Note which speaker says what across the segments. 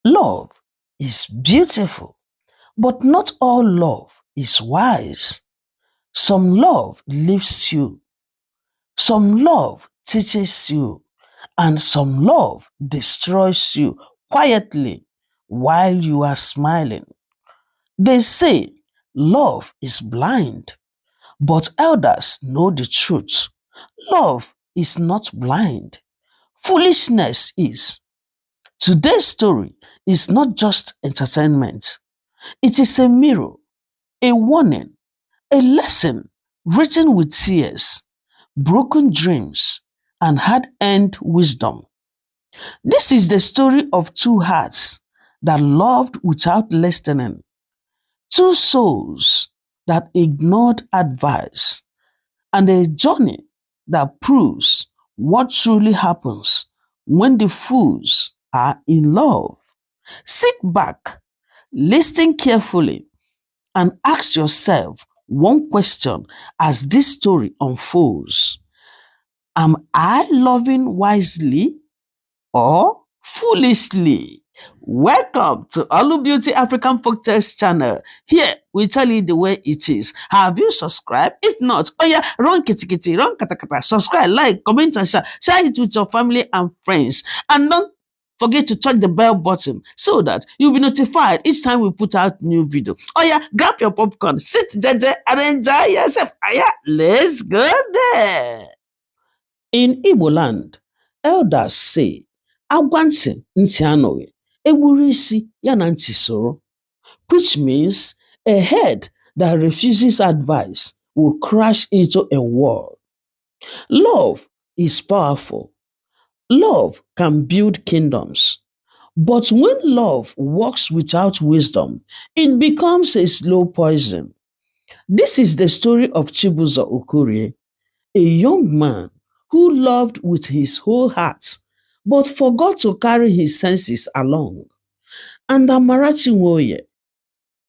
Speaker 1: Love is beautiful, but not all love is wise. Some love lifts you, some love teaches you, and some love destroys you quietly while you are smiling. They say love is blind, but elders know the truth. Love is not blind, foolishness is. Today's story is not just entertainment, it is a mirror, a warning, a lesson written with tears, broken dreams, and hard earned wisdom. This is the story of two hearts that loved without listening, two souls that ignored advice, and a journey that proves what truly happens when the fools are in love. Sit back, listen carefully, and ask yourself one question as this story unfolds. Am I loving wisely or foolishly? Welcome to Olu Beauty African Folktales channel. Here we tell you the way it is. Have you subscribed? If not, oh yeah, run kitty kitty, run kata kata. Subscribe, like, comment, and share. Share it with your family and friends. And don't forget to touch the bell button so that you'll be notified each time we put out new video. Oh yeah, grab your popcorn, sit jeje, and enjoy yourself. Oh yeah, let's go there. In Igbo land, elders say, "Agwa ntị ntị anụghị, egburu isi ya na ntị soro," which means a head that refuses advice will crash into a wall. Love is powerful. Love can build kingdoms. But when love works without wisdom, it becomes a slow poison. This is the story of Chibuzo Okorie, a young man who loved with his whole heart but forgot to carry his senses along, and Amarachi Nwoye,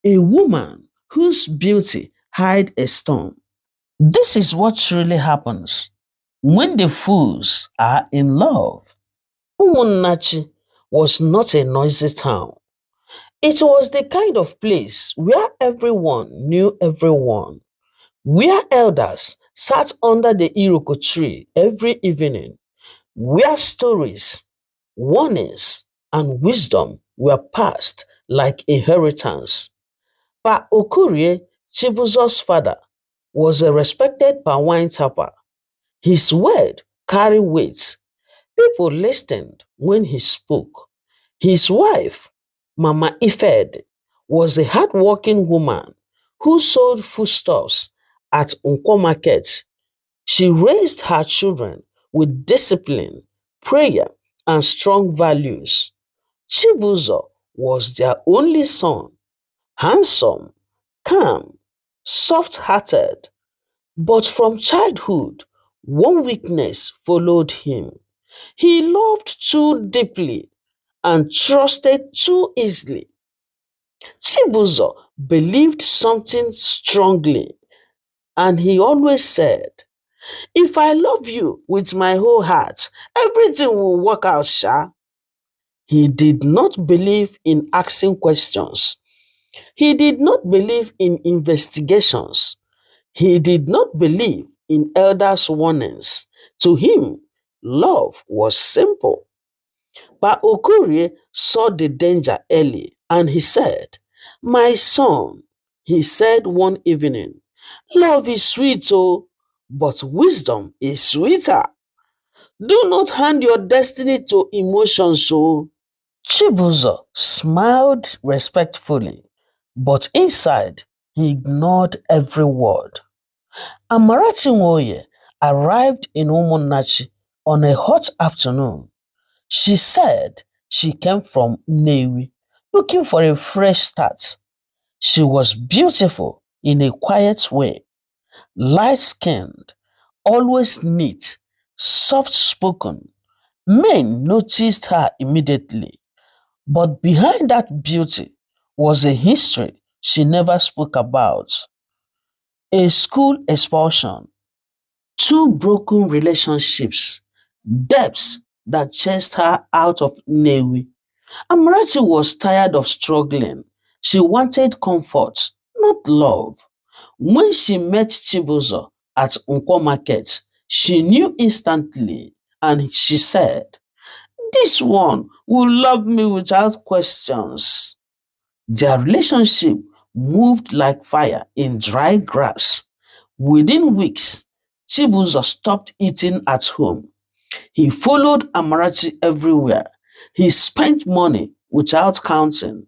Speaker 1: a woman whose beauty hid a storm. This is what truly happens when the fools are in love. Umunnachi was not a noisy town. It was the kind of place where everyone knew everyone, where elders sat under the Iroko tree every evening, where stories, warnings, and wisdom were passed like inheritance. Pa Okorie, Chibuzo's father, was a respected palm wine tapper. His word carried weight. People listened when he spoke. His wife, Mama Ifed, was a hardworking woman who sold foodstuffs at Nkwo Market. She raised her children with discipline, prayer, and strong values. Chibuzo was their only son, handsome, calm, soft-hearted. But from childhood, one weakness followed him. He loved too deeply and trusted too easily. Chibuzo believed something strongly, and he always said, "If I love you with my whole heart, everything will work out, Sha." He did not believe in asking questions. He did not believe in investigations. He did not believe in elders' warnings. To him, love was simple. But Okorie saw the danger early and he said, "My son," he said one evening, "love is sweet, oh, but wisdom is sweeter. Do not hand your destiny to emotions, oh." Chibuzo smiled respectfully, but inside he ignored every word. Amarachi Nwoye arrived in Umunnachi on a hot afternoon. She said she came from Nnewi looking for a fresh start. She was beautiful in a quiet way, light-skinned, always neat, soft-spoken. Men noticed her immediately, but behind that beauty was a history she never spoke about. A school expulsion, two broken relationships, debts that chased her out of Nnewi, Amarachi was tired of struggling. She wanted comfort, not love. When she met Chibuzo at Nkwo Market, she knew instantly and she said, "This one will love me without questions." Their relationship moved like fire in dry grass. Within weeks, Chibuzo stopped eating at home. He followed Amarachi everywhere. He spent money without counting.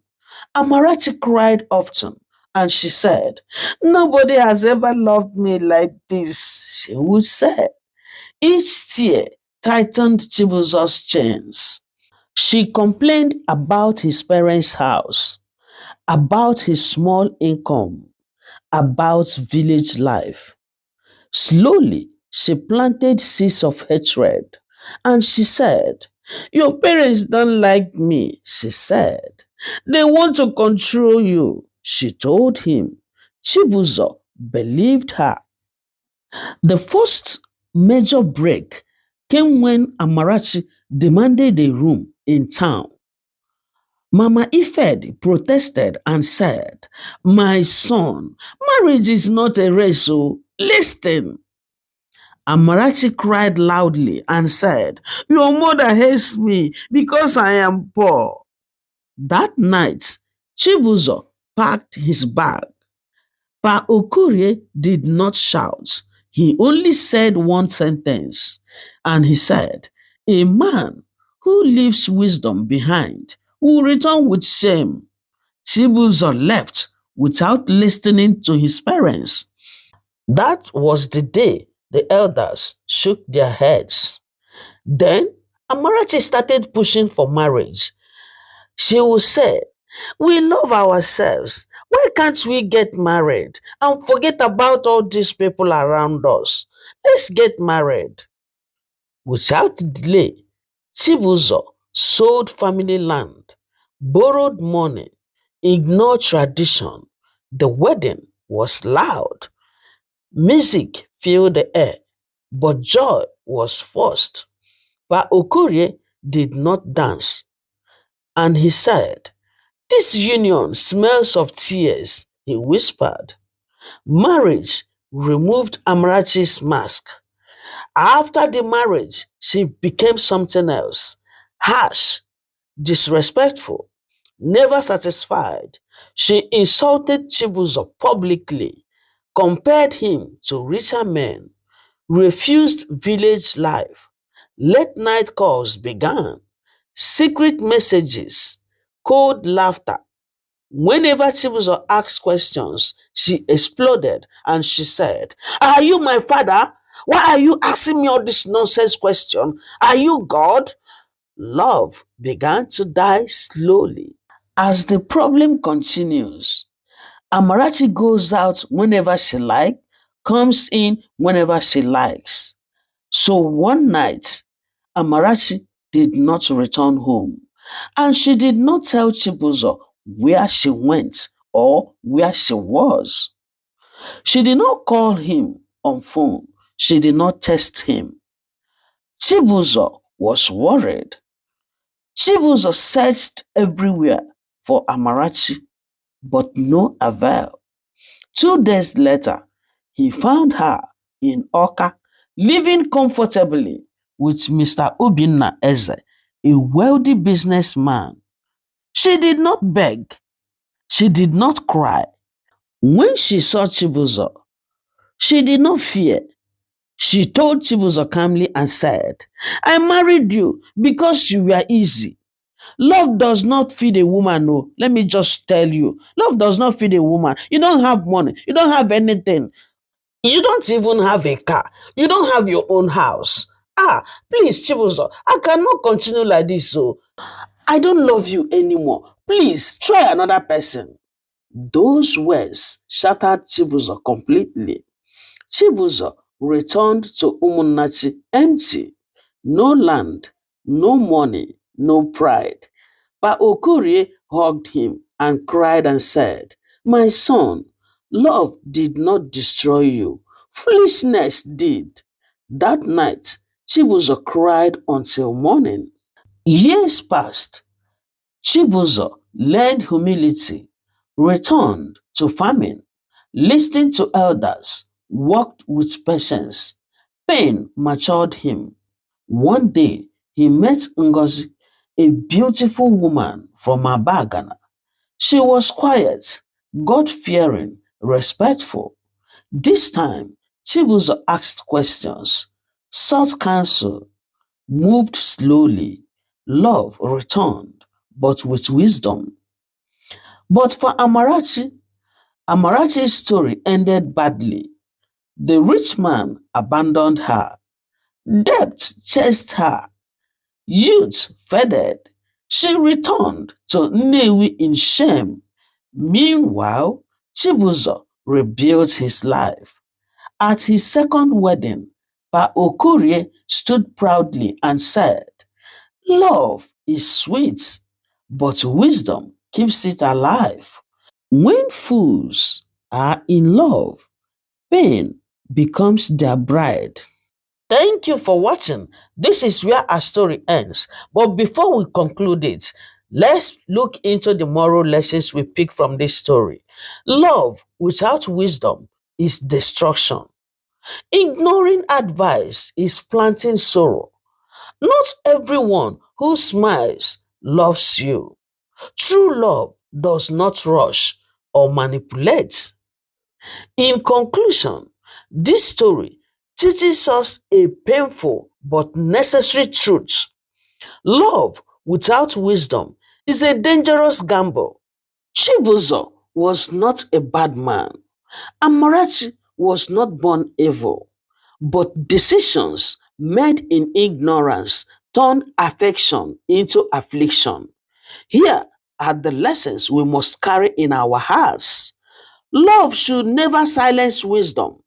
Speaker 1: Amarachi cried often, and she said, "Nobody has ever loved me like this," she would say. Each tear tightened Chibuzo's chains. She complained about his parents' house, about his small income, about village life. Slowly, she planted seeds of hatred, and she said, "Your parents don't like me," she said. "They want to control you," she told him. Chibuzo believed her. The first major break came when Amarachi demanded a room in town. Mama Ifed protested and said, "My son, marriage is not a race, so listen." Amarachi cried loudly and said, "Your mother hates me because I am poor." That night, Chibuzo packed his bag. Pa Okorie did not shout. He only said one sentence, and he said, "A man who leaves wisdom behind will return with shame." Chibuzo left without listening to his parents. That was the day the elders shook their heads. Then Amarachi started pushing for marriage. She would say, "We love ourselves. Why can't we get married and forget about all these people around us? Let's get married." Without delay, Chibuzo sold family land, borrowed money, ignored tradition. The wedding was loud. Music filled the air, but joy was forced. But Okorie did not dance, and he said, "This union smells of tears," he whispered. Marriage removed Amarachi's mask. After the marriage, she became something else: harsh, disrespectful, never satisfied. She insulted Chibuzo publicly, compared him to richer men, refused village life. Late night calls began, secret messages, cold laughter. Whenever Chibuzo asked questions, she exploded and she said, "Are you my father? Why are you asking me all this nonsense question? Are you God?" Love began to die slowly. As the problem continues, Amarachi goes out whenever she likes, comes in whenever she likes. So one night, Amarachi did not return home, and she did not tell Chibuzo where she went or where she was. She did not call him on phone. She did not text him. Chibuzo was worried. Chibuzo searched everywhere for Amarachi, but no avail. 2 days later, he found her in Oka, living comfortably with Mr. Obinna Eze, a wealthy businessman. She did not beg. She did not cry. When she saw Chibuzo, she did not fear. She told Chibuzo calmly and said, "I married you because you were easy. Love does not feed a woman. No, let me just tell you. Love does not feed a woman. You don't have money. You don't have anything. You don't even have a car. You don't have your own house. Ah, please, Chibuzo, I cannot continue like this. So I don't love you anymore. Please try another person." Those words shattered Chibuzo completely. Chibuzo returned to Umunnachi empty. No land, no money, no pride. But Okorie hugged him and cried and said, "My son, love did not destroy you. Foolishness did." That night, Chibuzo cried until morning. Years passed. Chibuzo learned humility, returned to farming, listened to elders, worked with patience. Pain matured him. One day, he met Ngozi, a beautiful woman from Abagana. She was quiet, God-fearing, respectful. This time, Chibuzo asked questions, sought counsel, moved slowly. Love returned, but with wisdom. But for Amarachi's story ended badly. The rich man abandoned her. Debt chased her. Youth faded. She returned to Nnewi in shame. Meanwhile, Chibuzo rebuilt his life. At his second wedding, Pa Okorie stood proudly and said, "Love is sweet, but wisdom keeps it alive." When fools are in love, pain becomes their bride. Thank you for watching. This is where our story ends. But before we conclude it, let's look into the moral lessons we pick from this story. Love without wisdom is destruction. Ignoring advice is planting sorrow. Not everyone who smiles loves you. True love does not rush or manipulate. In conclusion, this story teaches us a painful but necessary truth. Love without wisdom is a dangerous gamble. Chibuzo was not a bad man. Amarachi was not born evil. But decisions made in ignorance turned affection into affliction. Here are the lessons we must carry in our hearts. Love should never silence wisdom.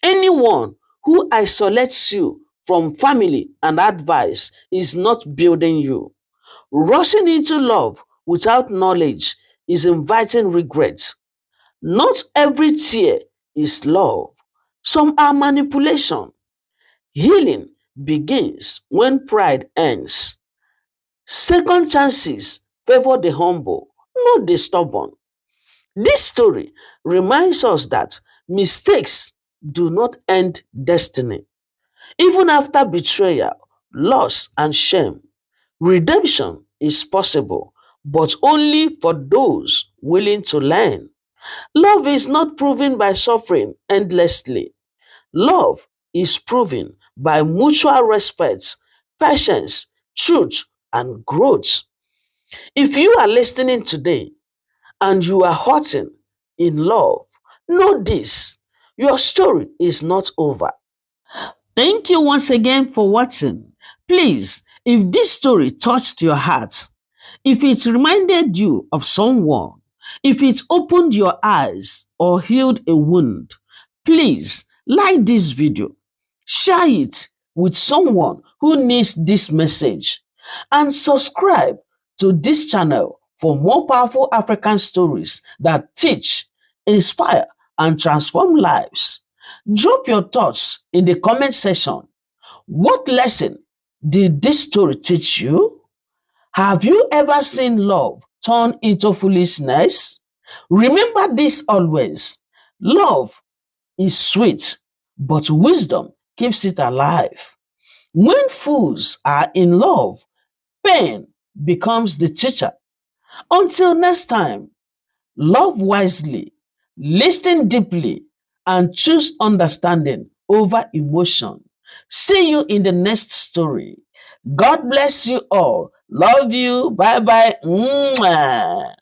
Speaker 1: Anyone who isolates you from family and advice is not building you. Rushing into love without knowledge is inviting regret. Not every tear is love. Some are manipulation. Healing begins when pride ends. Second chances favor the humble, not the stubborn. This story reminds us that mistakes do not end destiny. Even after betrayal, loss, and shame, redemption is possible, but only for those willing to learn. Love is not proven by suffering endlessly. Love is proven by mutual respect, patience, truth, and growth. If you are listening today and you are hurting in love, know this: your story is not over. Thank you once again for watching. Please, if this story touched your heart, if it reminded you of someone, if it opened your eyes or healed a wound, please like this video, share it with someone who needs this message, and subscribe to this channel for more powerful African stories that teach, inspire, and transform lives. Drop your thoughts in the comment section. What lesson did this story teach you? Have you ever seen love turn into foolishness? Remember this always: love is sweet, but wisdom keeps it alive. When fools are in love, pain becomes the teacher. Until next time, love wisely, listen deeply, and choose understanding over emotion. See you in the next story. God bless you all. Love you. Bye bye. Mwah.